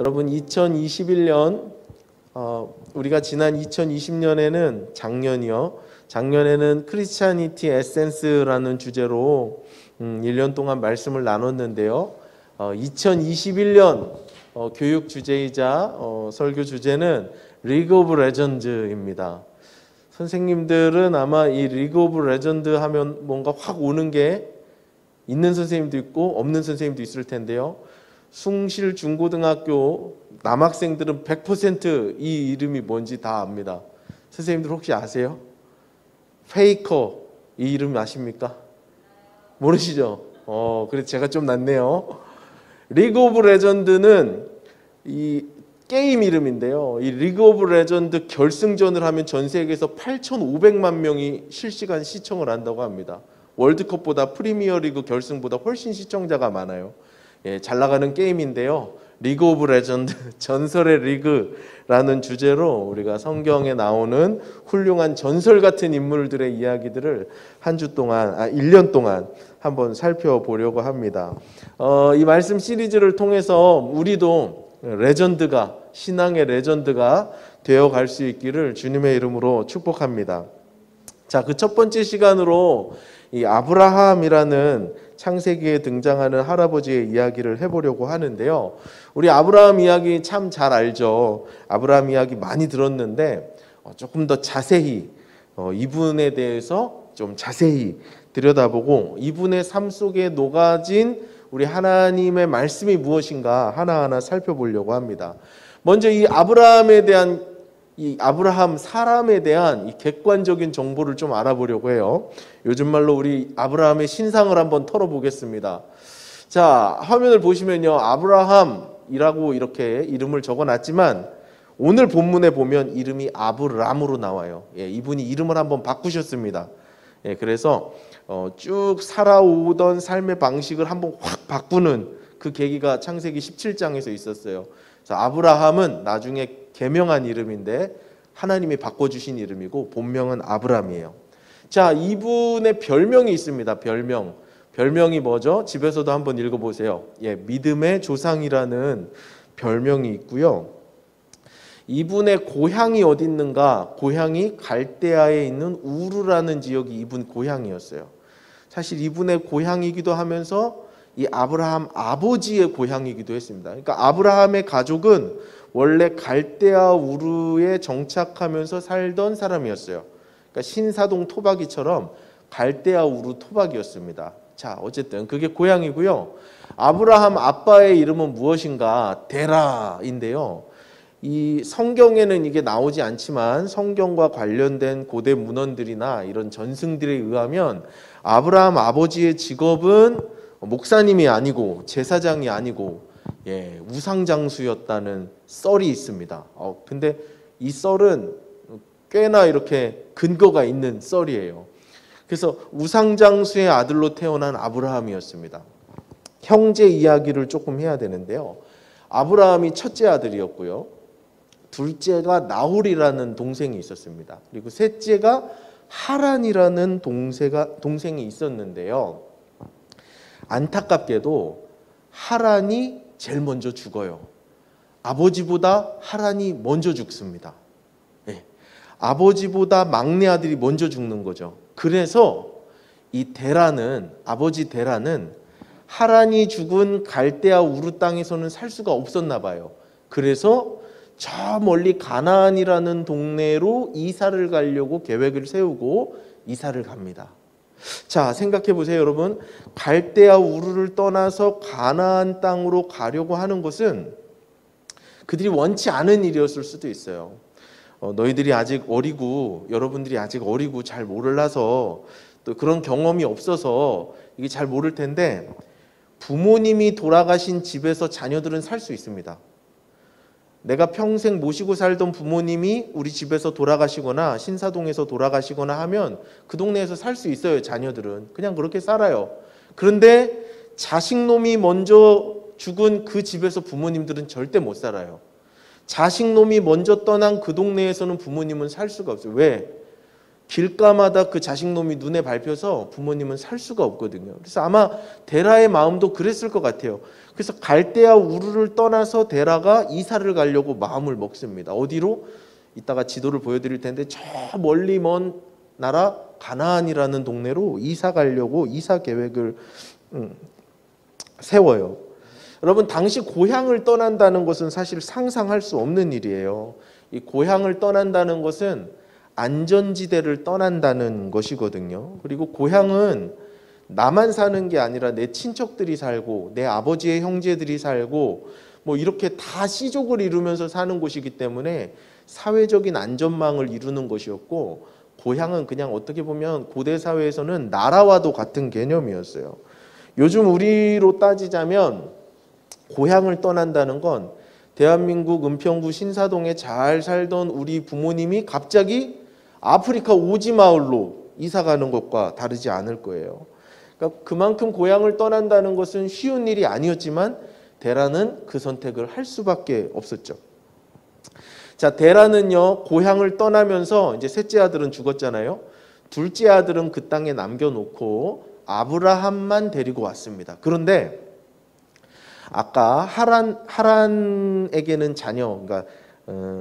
여러분 2021년 우리가 지난 2020년에는 작년에는 크리스찬니티 에센스라는 주제로 1년 동안 말씀을 나눴는데요. 2021년 교육 주제이자 설교 주제는 리그 오브 레전드입니다. 선생님들은 아마 이 리그 오브 레전드 하면 뭔가 확 오는 게 있는 선생님도 있고 없는 선생님도 있을 텐데요. 숭실 중고등학교 남학생들은 100% 이 이름이 뭔지 다 압니다. 선생님들 혹시 아세요? 페이커 이 이름 아십니까? 모르시죠? 그래서 제가 좀 낫네요. 리그 오브 레전드는 이 게임 이름인데요. 이 리그 오브 레전드 결승전을 하면 전 세계에서 8,500만 명이 실시간 시청을 한다고 합니다. 월드컵보다 프리미어 리그 결승보다 훨씬 시청자가 많아요. 잘 나가는 게임인데요. 리그 오브 레전드, 전설의 리그라는 주제로 우리가 성경에 나오는 훌륭한 전설 같은 인물들의 이야기들을 1년 동안 한번 살펴보려고 합니다. 이 말씀 시리즈를 통해서 우리도 레전드가, 신앙의 레전드가 되어갈 수 있기를 주님의 이름으로 축복합니다. 자, 그 첫 번째 시간으로 이 아브라함이라는 창세기에 등장하는 할아버지의 이야기를 해보려고 하는데요. 우리 아브라함 이야기 참 잘 알죠. 아브라함 이야기 많이 들었는데 조금 더 자세히 이분에 대해서 좀 자세히 들여다보고 이분의 삶 속에 녹아진 우리 하나님의 말씀이 무엇인가 하나하나 살펴보려고 합니다. 먼저 이 아브라함 사람에 대한 이 객관적인 정보를 좀 알아보려고 해요. 요즘 말로 우리 아브라함의 신상을 한번 털어보겠습니다. 자, 화면을 보시면요. 아브라함이라고 이렇게 이름을 적어놨지만 오늘 본문에 보면 이름이 아브람으로 나와요. 이분이 이름을 한번 바꾸셨습니다. 그래서 쭉 살아오던 삶의 방식을 한번 확 바꾸는 그 계기가 창세기 17장에서 있었어요. 그래서 아브라함은 나중에 개명한 이름인데 하나님이 바꿔주신 이름이고 본명은 아브람이에요. 자, 이분의 별명이 있습니다. 별명이 뭐죠? 집에서도 한번 읽어보세요. 믿음의 조상이라는 별명이 있고요. 이분의 고향이 어디 있는가? 고향이 갈대아에 있는 우르라는 지역이 이분 고향이었어요. 사실 이분의 고향이기도 하면서 이 아브라함 아버지의 고향이기도 했습니다. 그러니까 아브라함의 가족은 원래 갈대아 우르에 정착하면서 살던 사람이었어요. 그러니까 신사동 토박이처럼 갈대아 우르 토박이였습니다. 자, 어쨌든 그게 고향이고요. 아브라함 아빠의 이름은 무엇인가? 데라인데요. 이 성경에는 이게 나오지 않지만 성경과 관련된 고대 문헌들이나 이런 전승들에 의하면 아브라함 아버지의 직업은 목사님이 아니고 제사장이 아니고 우상장수였다는 썰이 있습니다. 근데 이 썰은 꽤나 이렇게 근거가 있는 썰이에요. 그래서 우상장수의 아들로 태어난 아브라함이었습니다. 형제 이야기를 조금 해야 되는데요. 아브라함이 첫째 아들이었고요. 둘째가 나홀이라는 동생이 있었습니다. 그리고 셋째가 하란이라는 동생이 있었는데요. 안타깝게도 하란이 제일 먼저 죽어요. 아버지보다 하란이 먼저 죽습니다. 아버지보다 막내 아들이 먼저 죽는 거죠. 그래서 이 아버지 데라는 하란이 죽은 갈대아 우르 땅에서는 살 수가 없었나 봐요. 그래서 저 멀리 가나안이라는 동네로 이사를 가려고 계획을 세우고 이사를 갑니다. 자, 생각해 보세요, 여러분. 갈대아 우르를 떠나서 가나안 땅으로 가려고 하는 것은 그들이 원치 않은 일이었을 수도 있어요. 너희들이 아직 어리고 여러분들이 아직 어리고 잘 몰라서 또 그런 경험이 없어서 이게 잘 모를 텐데 부모님이 돌아가신 집에서 자녀들은 살 수 있습니다. 내가 평생 모시고 살던 부모님이 우리 집에서 돌아가시거나 신사동에서 돌아가시거나 하면 그 동네에서 살 수 있어요. 자녀들은 그냥 그렇게 살아요. 그런데 자식놈이 먼저 죽은 그 집에서 부모님들은 절대 못 살아요. 자식놈이 먼저 떠난 그 동네에서는 부모님은 살 수가 없어요. 왜? 길가마다 그 자식놈이 눈에 밟혀서 부모님은 살 수가 없거든요. 그래서 아마 데라의 마음도 그랬을 것 같아요. 그래서 갈대아 우르를 떠나서 데라가 이사를 가려고 마음을 먹습니다. 어디로? 이따가 지도를 보여드릴 텐데 저 멀리 먼 나라 가나안이라는 동네로 이사 가려고 이사 계획을 세워요. 여러분, 당시 고향을 떠난다는 것은 사실 상상할 수 없는 일이에요. 이 고향을 떠난다는 것은 안전지대를 떠난다는 것이거든요. 그리고 고향은 나만 사는 게 아니라 내 친척들이 살고 내 아버지의 형제들이 살고 뭐 이렇게 다 씨족을 이루면서 사는 곳이기 때문에 사회적인 안전망을 이루는 것이었고, 고향은 그냥 어떻게 보면 고대 사회에서는 나라와도 같은 개념이었어요. 요즘 우리로 따지자면 고향을 떠난다는 건 대한민국 은평구 신사동에 잘 살던 우리 부모님이 갑자기 아프리카 오지마을로 이사 가는 것과 다르지 않을 거예요. 그러니까 그만큼 고향을 떠난다는 것은 쉬운 일이 아니었지만 데라는 그 선택을 할 수밖에 없었죠. 자, 데라는요, 고향을 떠나면서 이제 셋째 아들은 죽었잖아요. 둘째 아들은 그 땅에 남겨놓고 아브라함만 데리고 왔습니다. 그런데 아까 하란에게는 자녀, 그러니까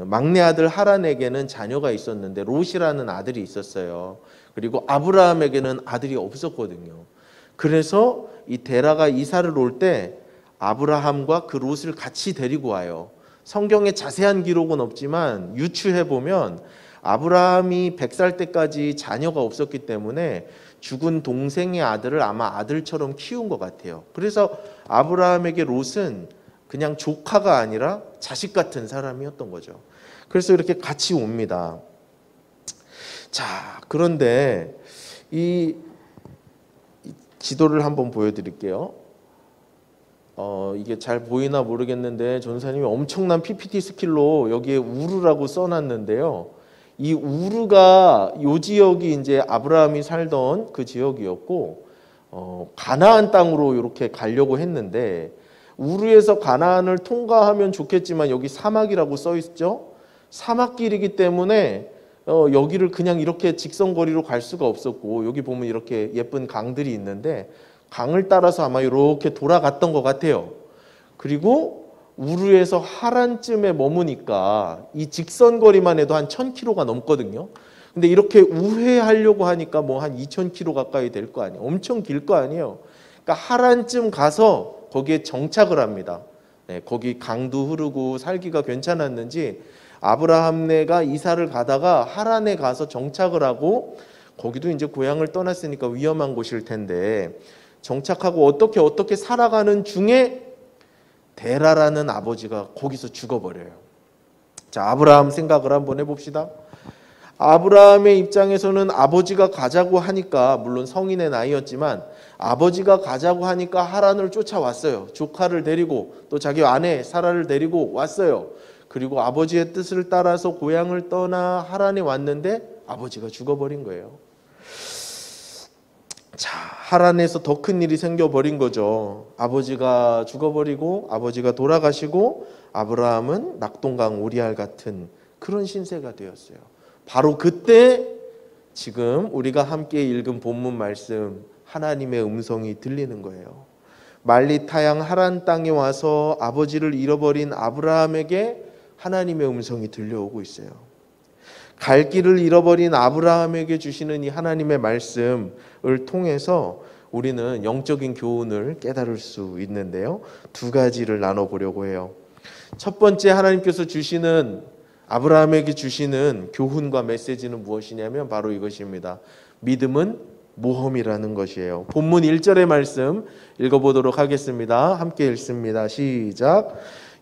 막내 아들 하란에게는 자녀가 있었는데 롯이라는 아들이 있었어요. 그리고 아브라함에게는 아들이 없었거든요. 그래서 이 데라가 이사를 올 때 아브라함과 그 롯을 같이 데리고 와요. 성경에 자세한 기록은 없지만 유추해 보면 아브라함이 100살 때까지 자녀가 없었기 때문에 죽은 동생의 아들을 아마 아들처럼 키운 것 같아요. 그래서 아브라함에게 롯은 그냥 조카가 아니라 자식 같은 사람이었던 거죠. 그래서 이렇게 같이 옵니다. 자, 그런데 이 지도를 한번 보여드릴게요. 이게 잘 보이나 모르겠는데 전사님이 엄청난 PPT 스킬로 여기에 우르라고 써놨는데요. 이 우르가 요 지역이 이제 아브라함이 살던 그 지역이었고, 가나안 땅으로 이렇게 가려고 했는데 우르에서 가나안을 통과하면 좋겠지만 여기 사막이라고 써 있죠. 사막길이기 때문에 여기를 그냥 이렇게 직선거리로 갈 수가 없었고, 여기 보면 이렇게 예쁜 강들이 있는데 강을 따라서 아마 이렇게 돌아갔던 것 같아요. 그리고 우르에서 하란쯤에 머무니까 이 직선거리만 해도 한 1000km가 넘거든요. 근데 이렇게 우회하려고 하니까 뭐 한 2000km 가까이 될 거 아니에요. 엄청 길 거 아니에요. 그러니까 하란쯤 가서 거기에 정착을 합니다. 네, 거기 강도 흐르고 살기가 괜찮았는지 아브라함네가 이사를 가다가 하란에 가서 정착을 하고, 거기도 이제 고향을 떠났으니까 위험한 곳일 텐데 정착하고 어떻게 살아가는 중에 데라라는 아버지가 거기서 죽어버려요. 자, 아브라함 생각을 한번 해봅시다. 아브라함의 입장에서는 아버지가 가자고 하니까, 물론 성인의 나이였지만 아버지가 가자고 하니까 하란을 쫓아왔어요. 조카를 데리고 또 자기 아내 사라를 데리고 왔어요. 그리고 아버지의 뜻을 따라서 고향을 떠나 하란에 왔는데 아버지가 죽어버린 거예요. 자, 하란에서 더 큰 일이 생겨버린 거죠. 아버지가 죽어버리고 아버지가 돌아가시고 아브라함은 낙동강 오리알 같은 그런 신세가 되었어요. 바로 그때 지금 우리가 함께 읽은 본문 말씀, 하나님의 음성이 들리는 거예요. 말리타양 하란 땅에 와서 아버지를 잃어버린 아브라함에게 하나님의 음성이 들려오고 있어요. 갈 길을 잃어버린 아브라함에게 주시는 이 하나님의 말씀을 통해서 우리는 영적인 교훈을 깨달을 수 있는데요. 두 가지를 나눠보려고 해요. 첫 번째, 하나님께서 주시는, 아브라함에게 주시는 교훈과 메시지는 무엇이냐면 바로 이것입니다. 믿음은 모험이라는 것이에요. 본문 1절의 말씀 읽어보도록 하겠습니다. 함께 읽습니다. 시작.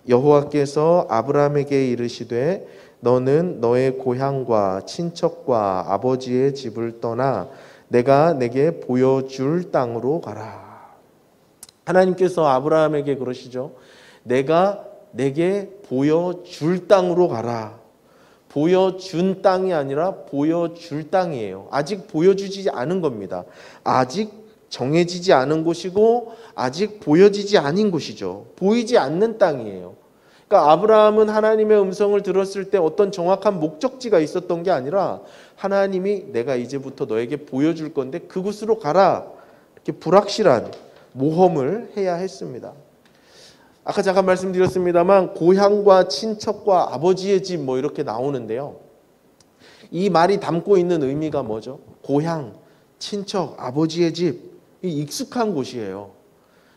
여호와께서 아브라함에게 이르시되 너는 너의 고향과 친척과 아버지의 집을 떠나 내가 내게 보여줄 땅으로 가라. 하나님께서 아브라함에게 그러시죠. 내가 내게 보여줄 땅으로 가라. 보여준 땅이 아니라 보여줄 땅이에요. 아직 보여주지 않은 겁니다. 아직 정해지지 않은 곳이고 아직 보여지지 않은 곳이죠. 보이지 않는 땅이에요. 그러니까 아브라함은 하나님의 음성을 들었을 때 어떤 정확한 목적지가 있었던 게 아니라 하나님이 내가 이제부터 너에게 보여줄 건데 그곳으로 가라. 이렇게 불확실한 모험을 해야 했습니다. 아까 잠깐 말씀드렸습니다만 고향과 친척과 아버지의 집 뭐 이렇게 나오는데요. 이 말이 담고 있는 의미가 뭐죠? 고향, 친척, 아버지의 집, 익숙한 곳이에요.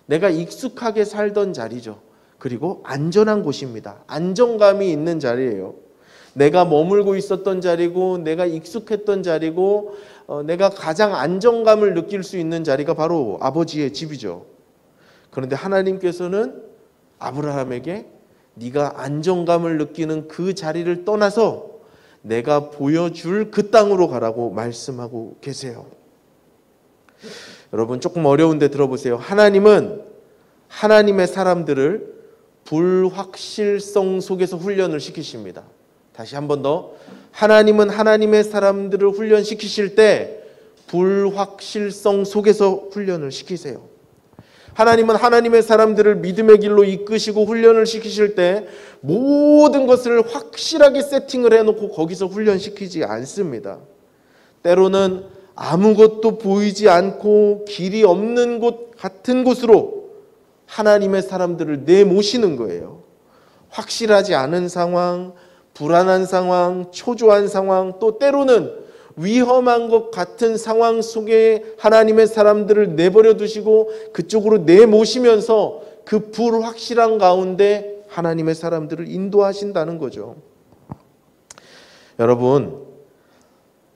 내가 익숙하게 살던 자리죠. 그리고 안전한 곳입니다. 안정감이 있는 자리예요. 내가 머물고 있었던 자리고 내가 익숙했던 자리고 내가 가장 안정감을 느낄 수 있는 자리가 바로 아버지의 집이죠. 그런데 하나님께서는 아브라함에게 네가 안정감을 느끼는 그 자리를 떠나서 내가 보여줄 그 땅으로 가라고 말씀하고 계세요. 여러분 조금 어려운데 들어보세요. 하나님은 하나님의 사람들을 불확실성 속에서 훈련을 시키십니다. 다시 한 번 더. 하나님은 하나님의 사람들을 훈련시키실 때 불확실성 속에서 훈련을 시키세요. 하나님은 하나님의 사람들을 믿음의 길로 이끄시고 훈련을 시키실 때 모든 것을 확실하게 세팅을 해놓고 거기서 훈련시키지 않습니다. 때로는 아무것도 보이지 않고 길이 없는 곳 같은 곳으로 하나님의 사람들을 내모시는 거예요. 확실하지 않은 상황, 불안한 상황, 초조한 상황, 또 때로는 위험한 것 같은 상황 속에 하나님의 사람들을 내버려 두시고 그쪽으로 내모시면서 그 불확실한 가운데 하나님의 사람들을 인도하신다는 거죠. 여러분,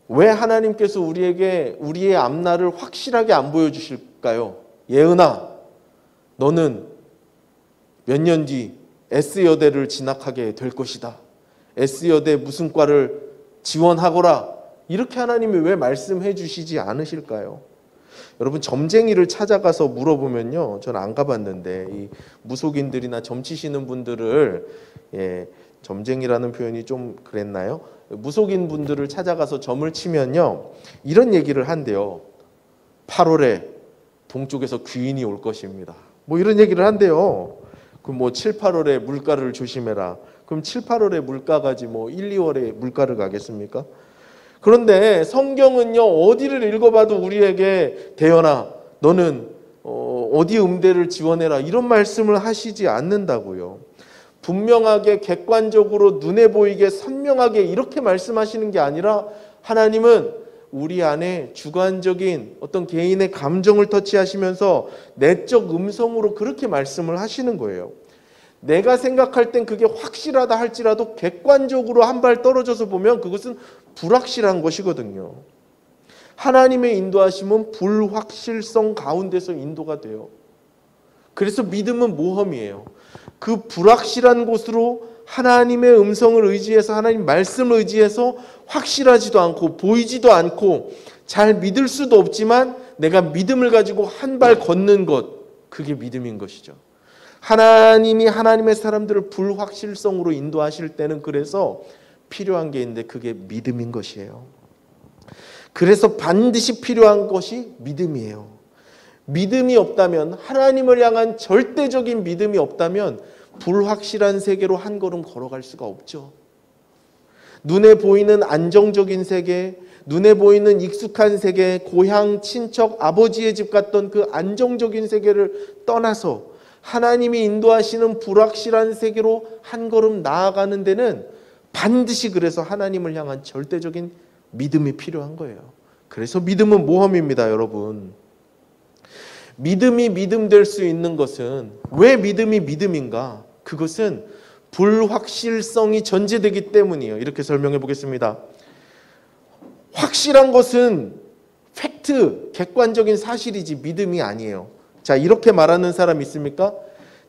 왜 하나님께서 우리에게 우리의 앞날을 확실하게 안 보여주실까요? 예은아, 너는 몇 년 뒤 S여대를 진학하게 될 것이다. S여대 무슨 과를 지원하거라. 이렇게 하나님이 왜 말씀해 주시지 않으실까요? 여러분 점쟁이를 찾아가서 물어보면요. 저는 안 가봤는데 이 무속인들이나 점 치시는 분들을 점쟁이라는 표현이 좀 그랬나요? 무속인 분들을 찾아가서 점을 치면요. 이런 얘기를 한대요. 8월에 동쪽에서 귀인이 올 것입니다. 뭐 이런 얘기를 한대요. 그럼 뭐 7, 8월에 물가를 조심해라. 그럼 7, 8월에 물가 가지 뭐 1, 2월에 물가를 가겠습니까? 그런데 성경은요. 어디를 읽어봐도 우리에게 대연아 너는 어디 음대를 지원해라 이런 말씀을 하시지 않는다고요. 분명하게 객관적으로 눈에 보이게 선명하게 이렇게 말씀하시는 게 아니라 하나님은 우리 안에 주관적인 어떤 개인의 감정을 터치하시면서 내적 음성으로 그렇게 말씀을 하시는 거예요. 내가 생각할 땐 그게 확실하다 할지라도 객관적으로 한 발 떨어져서 보면 그것은 불확실한 것이거든요. 하나님의 인도하심은 불확실성 가운데서 인도가 돼요. 그래서 믿음은 모험이에요. 그 불확실한 곳으로 하나님의 음성을 의지해서 하나님 말씀을 의지해서 확실하지도 않고 보이지도 않고 잘 믿을 수도 없지만 내가 믿음을 가지고 한 발 걷는 것, 그게 믿음인 것이죠. 하나님이 하나님의 사람들을 불확실성으로 인도하실 때는 그래서 필요한 게 있는데 그게 믿음인 것이에요. 그래서 반드시 필요한 것이 믿음이에요. 믿음이 없다면, 하나님을 향한 절대적인 믿음이 없다면 불확실한 세계로 한 걸음 걸어갈 수가 없죠. 눈에 보이는 안정적인 세계, 눈에 보이는 익숙한 세계, 고향, 친척, 아버지의 집 같던 그 안정적인 세계를 떠나서 하나님이 인도하시는 불확실한 세계로 한 걸음 나아가는 데는 반드시 그래서 하나님을 향한 절대적인 믿음이 필요한 거예요. 그래서 믿음은 모험입니다, 여러분. 믿음이 믿음 될 수 있는 것은 왜 믿음이 믿음인가? 그것은 불확실성이 전제되기 때문이에요. 이렇게 설명해 보겠습니다. 확실한 것은 팩트, 객관적인 사실이지 믿음이 아니에요. 자, 이렇게 말하는 사람 있습니까?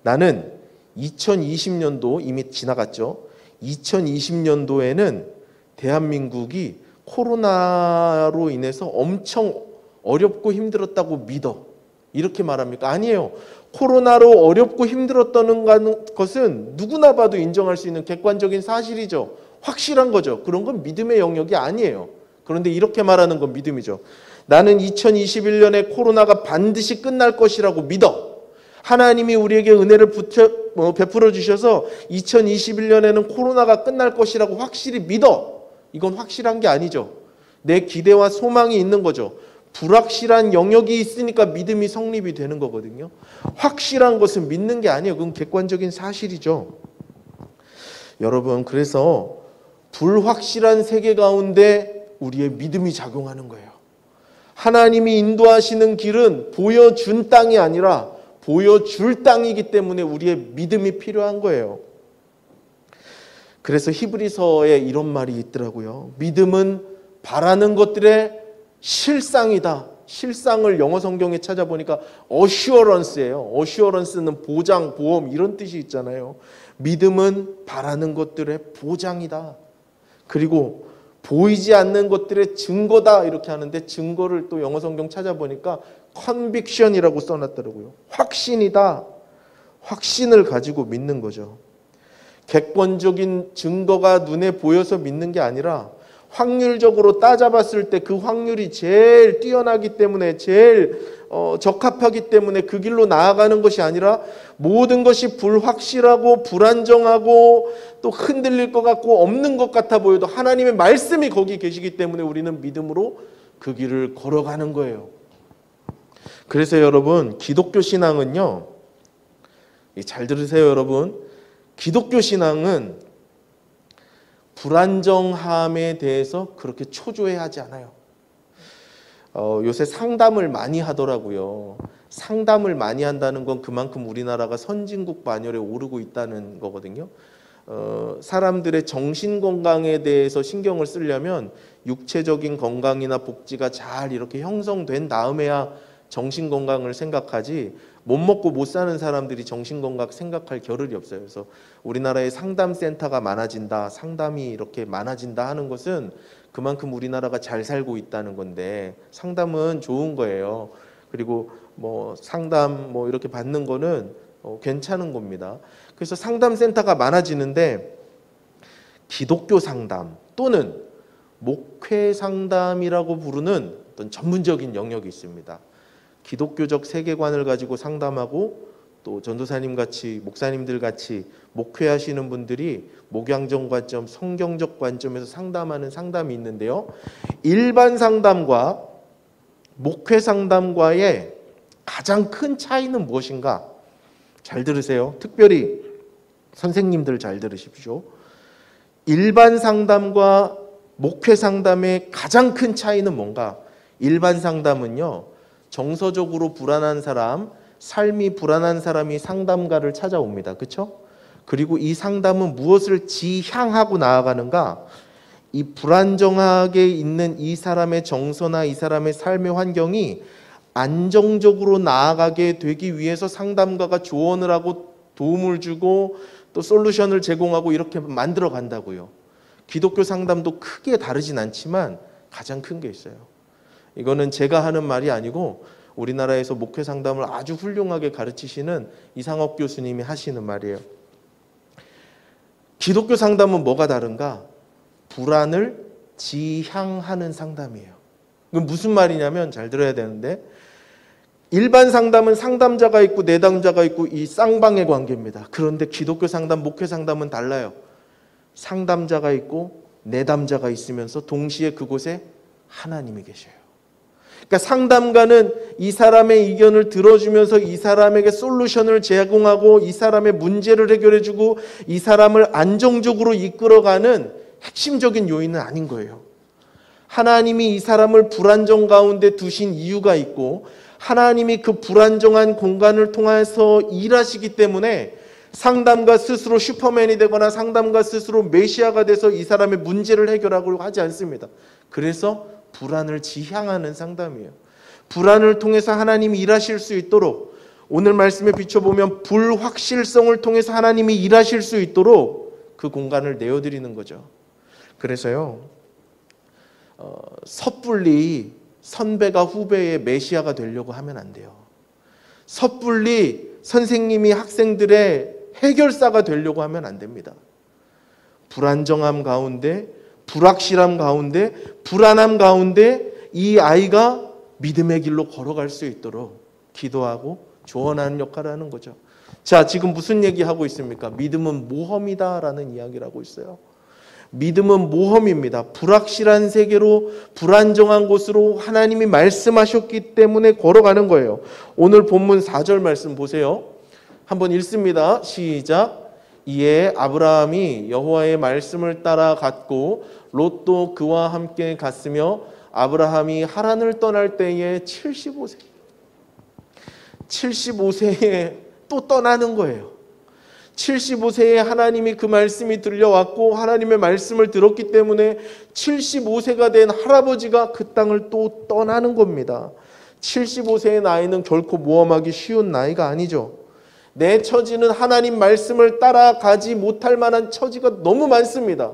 나는 2020년도 이미 지나갔죠. 2020년도에는 대한민국이 코로나로 인해서 엄청 어렵고 힘들었다고 믿어. 이렇게 말합니까? 아니에요. 코로나로 어렵고 힘들었다는 것은 누구나 봐도 인정할 수 있는 객관적인 사실이죠. 확실한 거죠. 그런 건 믿음의 영역이 아니에요. 그런데 이렇게 말하는 건 믿음이죠. 나는 2021년에 코로나가 반드시 끝날 것이라고 믿어. 하나님이 우리에게 은혜를 베풀어 주셔서 2021년에는 코로나가 끝날 것이라고 확실히 믿어. 이건 확실한 게 아니죠. 내 기대와 소망이 있는 거죠. 불확실한 영역이 있으니까 믿음이 성립이 되는 거거든요. 확실한 것은 믿는 게 아니에요. 그건 객관적인 사실이죠. 여러분, 그래서 불확실한 세계 가운데 우리의 믿음이 작용하는 거예요. 하나님이 인도하시는 길은 보여준 땅이 아니라 보여줄 땅이기 때문에 우리의 믿음이 필요한 거예요. 그래서 히브리서에 이런 말이 있더라고요. 믿음은 바라는 것들의 실상이다. 실상을 영어 성경에 찾아보니까 어슈어런스예요. 어슈어런스는 보장, 보험 이런 뜻이 있잖아요. 믿음은 바라는 것들의 보장이다. 그리고 보이지 않는 것들의 증거다 이렇게 하는데 증거를 또 영어 성경 찾아보니까 컨빅션이라고 써놨더라고요. 확신이다. 확신을 가지고 믿는 거죠. 객관적인 증거가 눈에 보여서 믿는 게 아니라 확률적으로 따져봤을 때 그 확률이 제일 뛰어나기 때문에 제일 적합하기 때문에 그 길로 나아가는 것이 아니라 모든 것이 불확실하고 불안정하고 또 흔들릴 것 같고 없는 것 같아 보여도 하나님의 말씀이 거기 계시기 때문에 우리는 믿음으로 그 길을 걸어가는 거예요. 그래서 여러분, 기독교 신앙은요, 잘 들으세요 여러분, 기독교 신앙은 불안정함에 대해서 그렇게 초조해하지 않아요. 요새 상담을 많이 하더라고요. 상담을 많이 한다는 건 그만큼 우리나라가 선진국 반열에 오르고 있다는 거거든요. 사람들의 정신 건강에 대해서 신경을 쓰려면 육체적인 건강이나 복지가 잘 이렇게 형성된 다음에야 정신 건강을 생각하지, 못 먹고 못 사는 사람들이 정신 건강 생각할 겨를이 없어요. 그래서 우리나라에 상담센터가 많아진다, 상담이 이렇게 많아진다 하는 것은 그만큼 우리나라가 잘 살고 있다는 건데, 상담은 좋은 거예요. 그리고 뭐 상담 뭐 이렇게 받는 거는 괜찮은 겁니다. 그래서 상담센터가 많아지는데 기독교 상담 또는 목회 상담이라고 부르는 어떤 전문적인 영역이 있습니다. 기독교적 세계관을 가지고 상담하고 또 전도사님 같이 목사님들 같이 목회하시는 분들이 목양적 관점, 성경적 관점에서 상담하는 상담이 있는데요. 일반 상담과 목회 상담과의 가장 큰 차이는 무엇인가? 잘 들으세요. 특별히 선생님들 잘 들으십시오. 일반 상담과 목회 상담의 가장 큰 차이는 뭔가? 일반 상담은요, 정서적으로 불안한 사람, 삶이 불안한 사람이 상담가를 찾아옵니다. 그렇죠? 그리고 이 상담은 무엇을 지향하고 나아가는가? 이 불안정하게 있는 이 사람의 정서나 이 사람의 삶의 환경이 안정적으로 나아가게 되기 위해서 상담가가 조언을 하고 도움을 주고 또 솔루션을 제공하고 이렇게 만들어 간다고요. 기독교 상담도 크게 다르진 않지만 가장 큰 게 있어요. 이거는 제가 하는 말이 아니고 우리나라에서 목회 상담을 아주 훌륭하게 가르치시는 이상옥 교수님이 하시는 말이에요. 기독교 상담은 뭐가 다른가? 불안을 지향하는 상담이에요. 그건 무슨 말이냐면 잘 들어야 되는데, 일반 상담은 상담자가 있고 내담자가 있고 이 쌍방의 관계입니다. 그런데 기독교 상담, 목회 상담은 달라요. 상담자가 있고 내담자가 있으면서 동시에 그곳에 하나님이 계셔요. 그러니까 상담가는 이 사람의 의견을 들어주면서 이 사람에게 솔루션을 제공하고 이 사람의 문제를 해결해주고 이 사람을 안정적으로 이끌어가는 핵심적인 요인은 아닌 거예요. 하나님이 이 사람을 불안정 가운데 두신 이유가 있고 하나님이 그 불안정한 공간을 통해서 일하시기 때문에 상담가 스스로 슈퍼맨이 되거나 상담가 스스로 메시아가 돼서 이 사람의 문제를 해결하려고 하지 않습니다. 그래서 불안을 지향하는 상담이에요. 불안을 통해서 하나님이 일하실 수 있도록, 오늘 말씀에 비춰보면 불확실성을 통해서 하나님이 일하실 수 있도록 그 공간을 내어드리는 거죠. 그래서요, 섣불리 선배가 후배의 메시아가 되려고 하면 안 돼요. 섣불리 선생님이 학생들의 해결사가 되려고 하면 안 됩니다. 불안정함 가운데, 불확실함 가운데, 불안함 가운데 이 아이가 믿음의 길로 걸어갈 수 있도록 기도하고 조언하는 역할을 하는 거죠. 자, 지금 무슨 얘기하고 있습니까? 믿음은 모험이다라는 이야기를 하고 있어요. 믿음은 모험입니다. 불확실한 세계로, 불안정한 곳으로 하나님이 말씀하셨기 때문에 걸어가는 거예요. 오늘 본문 4절 말씀 보세요. 한번 읽습니다. 시작. 이에 아브라함이 여호와의 말씀을 따라 갔고 롯도 그와 함께 갔으며 아브라함이 하란을 떠날 때에 75세에 또 떠나는 거예요. 75세에 하나님이 그 말씀이 들려왔고 하나님의 말씀을 들었기 때문에 75세가 된 할아버지가 그 땅을 또 떠나는 겁니다. 75세의 나이는 결코 모험하기 쉬운 나이가 아니죠. 내 처지는 하나님 말씀을 따라가지 못할 만한 처지가 너무 많습니다.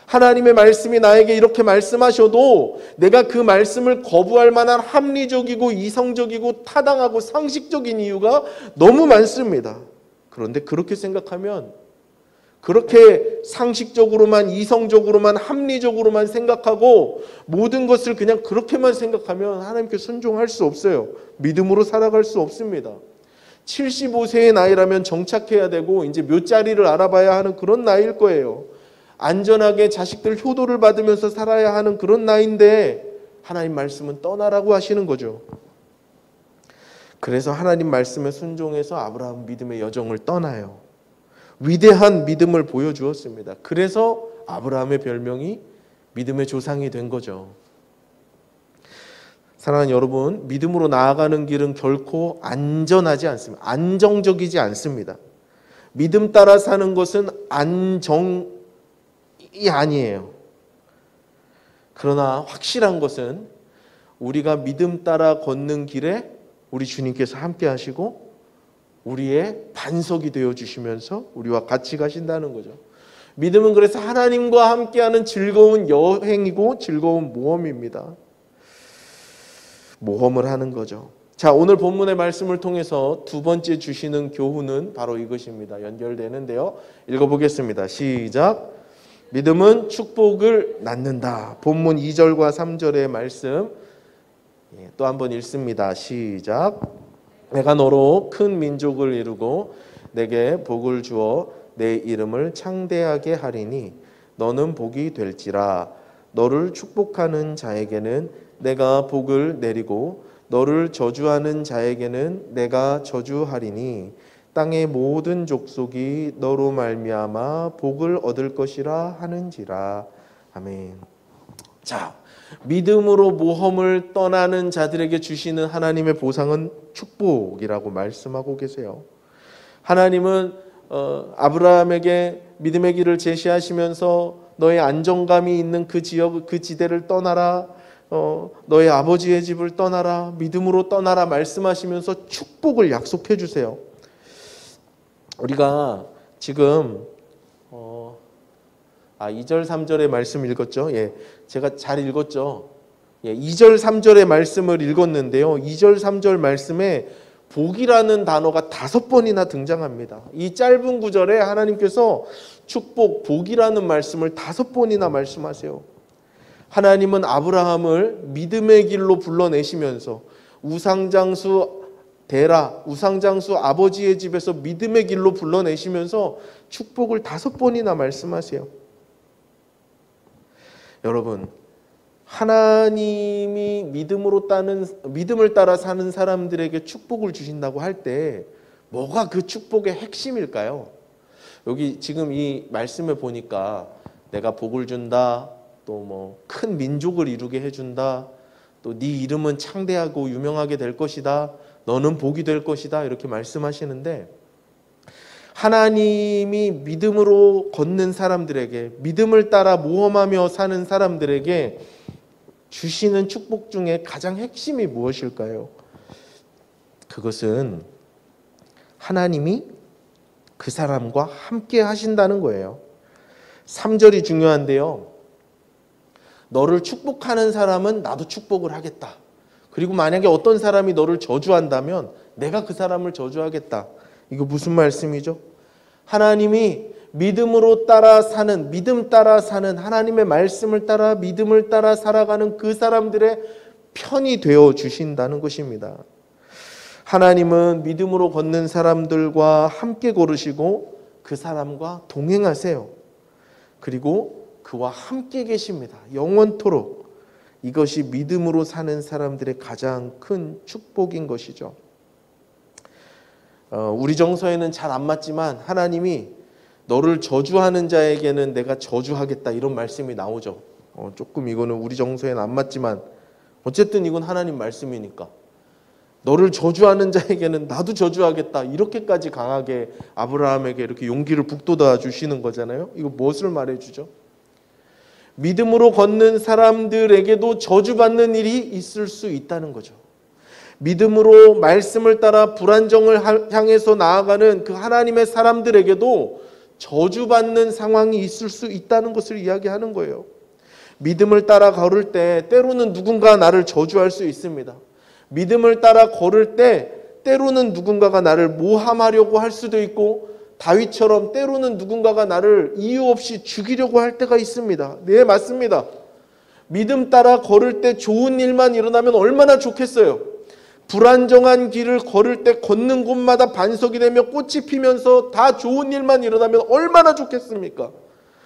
하나님의 말씀이 나에게 이렇게 말씀하셔도 내가 그 말씀을 거부할 만한 합리적이고 이성적이고 타당하고 상식적인 이유가 너무 많습니다. 그런데 그렇게 생각하면, 그렇게 상식적으로만, 이성적으로만, 합리적으로만 생각하고 모든 것을 그냥 그렇게만 생각하면 하나님께 순종할 수 없어요. 믿음으로 살아갈 수 없습니다. 75세의 나이라면 정착해야 되고 이제 묘자리를 알아봐야 하는 그런 나이일 거예요. 안전하게 자식들 효도를 받으면서 살아야 하는 그런 나이인데 하나님 말씀은 떠나라고 하시는 거죠. 그래서 하나님 말씀에 순종해서 아브라함 믿음의 여정을 떠나요. 위대한 믿음을 보여주었습니다. 그래서 아브라함의 별명이 믿음의 조상이 된 거죠. 사랑하는 여러분, 믿음으로 나아가는 길은 결코 안전하지 않습니다. 안정적이지 않습니다. 믿음 따라 사는 것은 안정이 아니에요. 그러나 확실한 것은 우리가 믿음 따라 걷는 길에 우리 주님께서 함께 하시고 우리의 반석이 되어주시면서 우리와 같이 가신다는 거죠. 믿음은 그래서 하나님과 함께하는 즐거운 여행이고 즐거운 모험입니다. 모험을 하는 거죠. 자, 오늘 본문의 말씀을 통해서 두 번째 주시는 교훈은 바로 이것입니다. 연결되는데요. 읽어보겠습니다. 시작. 믿음은 축복을 낳는다. 본문 2절과 3절의 말씀 또 한번 읽습니다. 시작. 내가 너로 큰 민족을 이루고 내게 복을 주어 내 이름을 창대하게 하리니 너는 복이 될지라. 너를 축복하는 자에게는 내가 복을 내리고 너를 저주하는 자에게는 내가 저주하리니 땅의 모든 족속이 너로 말미암아 복을 얻을 것이라 하는지라. 아멘. 자, 믿음으로 모험을 떠나는 자들에게 주시는 하나님의 보상은 축복이라고 말씀하고 계세요. 하나님은 아브라함에게 믿음의 길을 제시하시면서 너의 안정감이 있는 그 지역, 그 지대를 떠나라. 너의 아버지의 집을 떠나라. 믿음으로 떠나라 말씀하시면서 축복을 약속해 주세요. 우리가 지금 2절 3절의 말씀 읽었죠. 예, 제가 잘 읽었죠. 예, 2절 3절의 말씀을 읽었는데요. 2절 3절 말씀에 복이라는 단어가 5번이나 등장합니다. 이 짧은 구절에 하나님께서 축복, 복이라는 말씀을 5번이나 말씀하세요. 하나님은 아브라함을 믿음의 길로 불러내시면서 우상장수 데라, 우상장수 아버지의 집에서 믿음의 길로 불러내시면서 축복을 5번이나 말씀하세요. 여러분, 하나님이 믿음을 따라 사는 사람들에게 축복을 주신다고 할 때 뭐가 그 축복의 핵심일까요? 여기 지금 이 말씀을 보니까 내가 복을 준다, 또 뭐 큰 민족을 이루게 해준다, 또 네 이름은 창대하고 유명하게 될 것이다, 너는 복이 될 것이다, 이렇게 말씀하시는데 하나님이 믿음으로 걷는 사람들에게, 믿음을 따라 모험하며 사는 사람들에게 주시는 축복 중에 가장 핵심이 무엇일까요? 그것은 하나님이 그 사람과 함께 하신다는 거예요. 3절이 중요한데요. 너를 축복하는 사람은 나도 축복을 하겠다. 그리고 만약에 어떤 사람이 너를 저주한다면 내가 그 사람을 저주하겠다. 이거 무슨 말씀이죠? 하나님이 믿음으로 따라 사는, 믿음 따라 사는, 하나님의 말씀을 따라 믿음을 따라 살아가는 그 사람들의 편이 되어 주신다는 것입니다. 하나님은 믿음으로 걷는 사람들과 함께 걸으시고 그 사람과 동행하세요. 그리고 그와 함께 계십니다. 영원토록. 이것이 믿음으로 사는 사람들의 가장 큰 축복인 것이죠. 우리 정서에는 잘 안 맞지만 하나님이 너를 저주하는 자에게는 내가 저주하겠다 이런 말씀이 나오죠. 조금 이거는 우리 정서에는 안 맞지만 어쨌든 이건 하나님 말씀이니까 너를 저주하는 자에게는 나도 저주하겠다 이렇게까지 강하게 아브라함에게 이렇게 용기를 북돋아 주시는 거잖아요. 이거 무엇을 말해주죠? 믿음으로 걷는 사람들에게도 저주받는 일이 있을 수 있다는 거죠. 믿음으로 말씀을 따라 불안정을 향해서 나아가는 그 하나님의 사람들에게도 저주받는 상황이 있을 수 있다는 것을 이야기하는 거예요. 믿음을 따라 걸을 때 때로는 누군가 나를 저주할 수 있습니다. 믿음을 따라 걸을 때 때로는 누군가가 나를 모함하려고 할 수도 있고 다윗처럼 때로는 누군가가 나를 이유 없이 죽이려고 할 때가 있습니다. 네, 맞습니다. 믿음 따라 걸을 때 좋은 일만 일어나면 얼마나 좋겠어요. 불안정한 길을 걸을 때 걷는 곳마다 반석이 되며 꽃이 피면서 다 좋은 일만 일어나면 얼마나 좋겠습니까?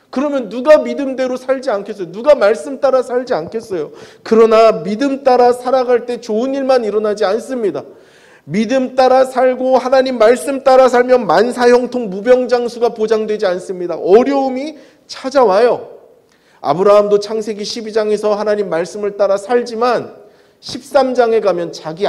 그러면 누가 믿음대로 살지 않겠어요? 누가 말씀 따라 살지 않겠어요? 그러나 믿음 따라 살아갈 때 좋은 일만 일어나지 않습니다. 믿음 따라 살고 하나님 말씀 따라 살면 만사형통 무병장수가 보장되지 않습니다. 어려움이 찾아와요. 아브라함도 창세기 12장에서 하나님 말씀을 따라 살지만 13장에 가면 자기의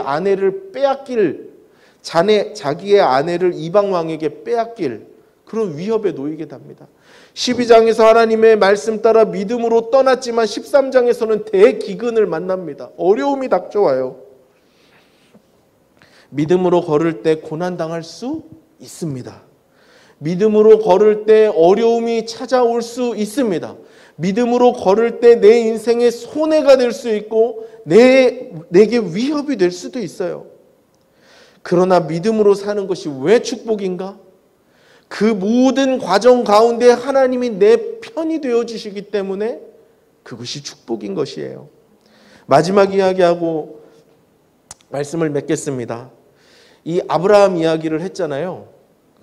아내를 이방 왕에게 빼앗길 그런 위협에 놓이게 됩니다. 12장에서 하나님의 말씀 따라 믿음으로 떠났지만 13장에서는 대기근을 만납니다. 어려움이 닥쳐와요. 믿음으로 걸을 때 고난당할 수 있습니다. 믿음으로 걸을 때 어려움이 찾아올 수 있습니다. 믿음으로 걸을 때 내 인생에 손해가 될 수 있고 내게 위협이 될 수도 있어요. 그러나 믿음으로 사는 것이 왜 축복인가? 그 모든 과정 가운데 하나님이 내 편이 되어주시기 때문에 그것이 축복인 것이에요. 마지막 이야기하고 말씀을 맺겠습니다. 이 아브라함 이야기를 했잖아요.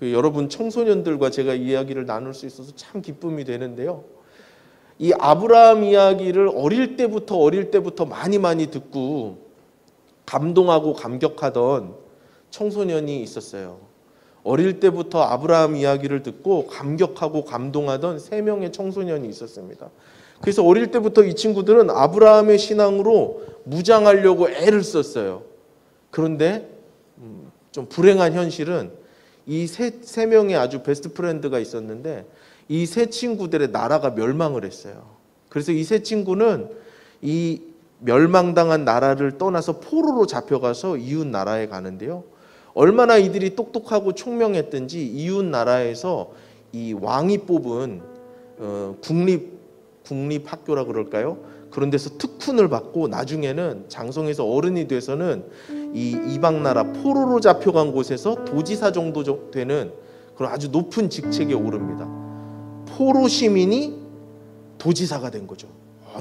여러분 청소년들과 제가 이야기를 나눌 수 있어서 참 기쁨이 되는데요. 이 아브라함 이야기를 어릴 때부터 많이 듣고 감동하고 감격하던 청소년이 있었어요. 어릴 때부터 아브라함 이야기를 듣고 감격하고 감동하던 3명의 청소년이 있었습니다. 그래서 어릴 때부터 이 친구들은 아브라함의 신앙으로 무장하려고 애를 썼어요. 그런데 좀 불행한 현실은 이 세 명의 아주 베스트 프렌드가 있었는데 이 세 친구들의 나라가 멸망을 했어요. 그래서 이 세 친구는 이 멸망당한 나라를 떠나서 포로로 잡혀가서 이웃 나라에 가는데요. 얼마나 이들이 똑똑하고 총명했든지 이웃 나라에서 이 왕이 뽑은 국립학교라 그럴까요? 그런 데서 특훈을 받고 나중에는 장성에서 어른이 돼서는 이 이방 나라 포로로 잡혀간 곳에서 도지사 정도 되는 그런 아주 높은 직책에 오릅니다. 포로 시민이 도지사가 된 거죠.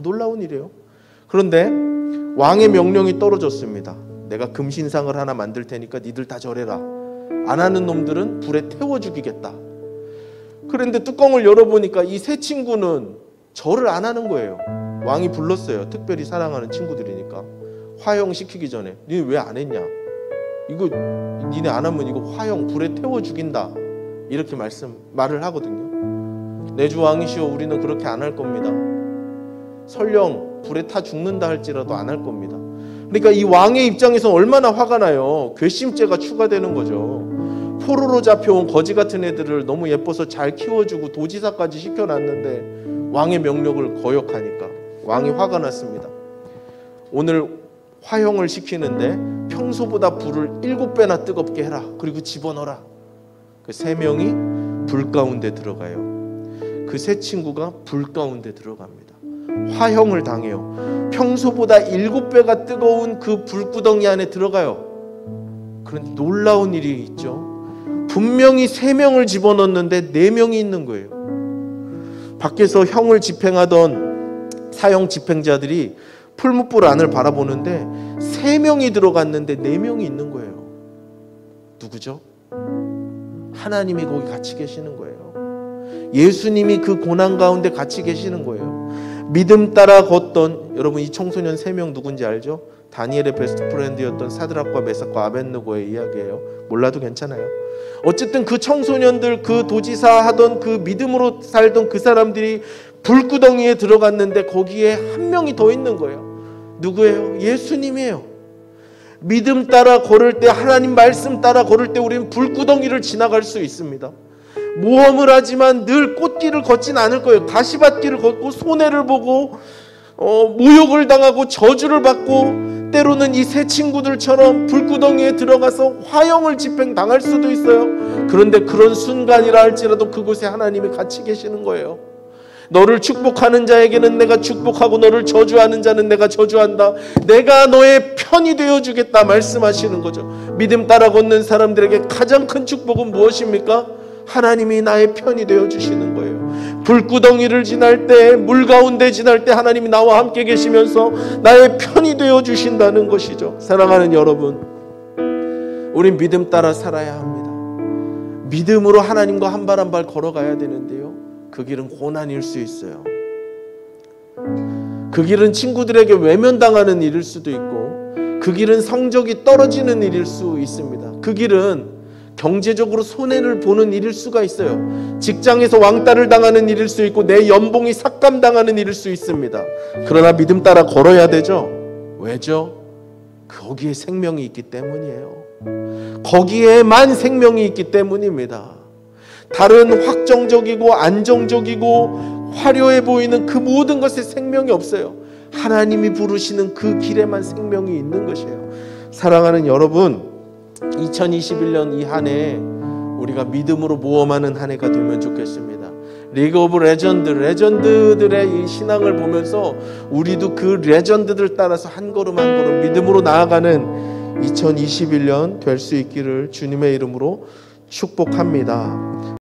놀라운 일이에요. 그런데 왕의 명령이 떨어졌습니다. 내가 금신상을 하나 만들 테니까 니들 다 절해라. 안 하는 놈들은 불에 태워 죽이겠다. 그런데 뚜껑을 열어보니까 이 세 친구는 절을 안 하는 거예요. 왕이 불렀어요. 특별히 사랑하는 친구들이니까. 화형시키기 전에 니네 왜 안 했냐? 이거 니네 안 하면 이거 화형 불에 태워 죽인다. 이렇게 말을 하거든요. 내 주 왕이시여 우리는 그렇게 안 할 겁니다. 설령 불에 타 죽는다 할지라도 안 할 겁니다. 그러니까 이 왕의 입장에서 얼마나 화가 나요. 괘씸죄가 추가되는 거죠. 포로로 잡혀온 거지 같은 애들을 너무 예뻐서 잘 키워주고 도지사까지 시켜놨는데 왕의 명령을 거역하니까 왕이 화가 났습니다. 오늘 화형을 시키는데 평소보다 불을 7배나 뜨겁게 해라. 그리고 집어넣어라. 그 3명이 불 가운데 들어가요. 그 세 친구가 불 가운데 들어갑니다. 화형을 당해요. 평소보다 7배가 뜨거운 그 불구덩이 안에 들어가요. 그런데 놀라운 일이 있죠. 분명히 3명을 집어넣었는데 4명이 있는 거예요. 밖에서 형을 집행하던 사형 집행자들이 풀무불 안을 바라보는데 3명이 들어갔는데 4명이 있는 거예요. 누구죠? 하나님이 거기 같이 계시는 거예요. 예수님이 그 고난 가운데 같이 계시는 거예요. 믿음 따라 걷던, 여러분 이 청소년 3명 누군지 알죠? 다니엘의 베스트 프렌드였던 사드락과 메삭과 아벳느고의 이야기예요. 몰라도 괜찮아요. 어쨌든 그 청소년들, 그 도지사 하던 그 믿음으로 살던 그 사람들이 불구덩이에 들어갔는데 거기에 한 명이 더 있는 거예요. 누구예요? 예수님이에요. 믿음 따라 걸을 때, 하나님 말씀 따라 걸을 때 우리는 불구덩이를 지나갈 수 있습니다. 모험을 하지만 늘 꽃길을 걷진 않을 거예요. 가시밭길을 걷고 손해를 보고 모욕을 당하고 저주를 받고, 때로는 이 세 친구들처럼 불구덩이에 들어가서 화형을 집행당할 수도 있어요. 그런데 그런 순간이라 할지라도 그곳에 하나님이 같이 계시는 거예요. 너를 축복하는 자에게는 내가 축복하고 너를 저주하는 자는 내가 저주한다. 내가 너의 편이 되어주겠다 말씀하시는 거죠. 믿음 따라 걷는 사람들에게 가장 큰 축복은 무엇입니까? 하나님이 나의 편이 되어주시는 거예요. 불구덩이를 지날 때, 물 가운데 지날 때 하나님이 나와 함께 계시면서 나의 편이 되어주신다는 것이죠. 사랑하는 여러분, 우린 믿음 따라 살아야 합니다. 믿음으로 하나님과 한 발 한 발 걸어가야 되는데요, 그 길은 고난일 수 있어요. 그 길은 친구들에게 외면당하는 일일 수도 있고, 그 길은 성적이 떨어지는 일일 수 있습니다. 그 길은 경제적으로 손해를 보는 일일 수가 있어요. 직장에서 왕따를 당하는 일일 수 있고, 내 연봉이 삭감당하는 일일 수 있습니다. 그러나 믿음 따라 걸어야 되죠. 왜죠? 거기에 생명이 있기 때문이에요. 거기에만 생명이 있기 때문입니다. 다른 확정적이고 안정적이고 화려해 보이는 그 모든 것에 생명이 없어요. 하나님이 부르시는 그 길에만 생명이 있는 것이에요. 사랑하는 여러분, 2021년 이 한 해 우리가 믿음으로 모험하는 한 해가 되면 좋겠습니다. 리그 오브 레전드들의 이 신앙을 보면서 우리도 그 레전드들 따라서 한 걸음 한 걸음 믿음으로 나아가는 2021년 될 수 있기를 주님의 이름으로 축복합니다.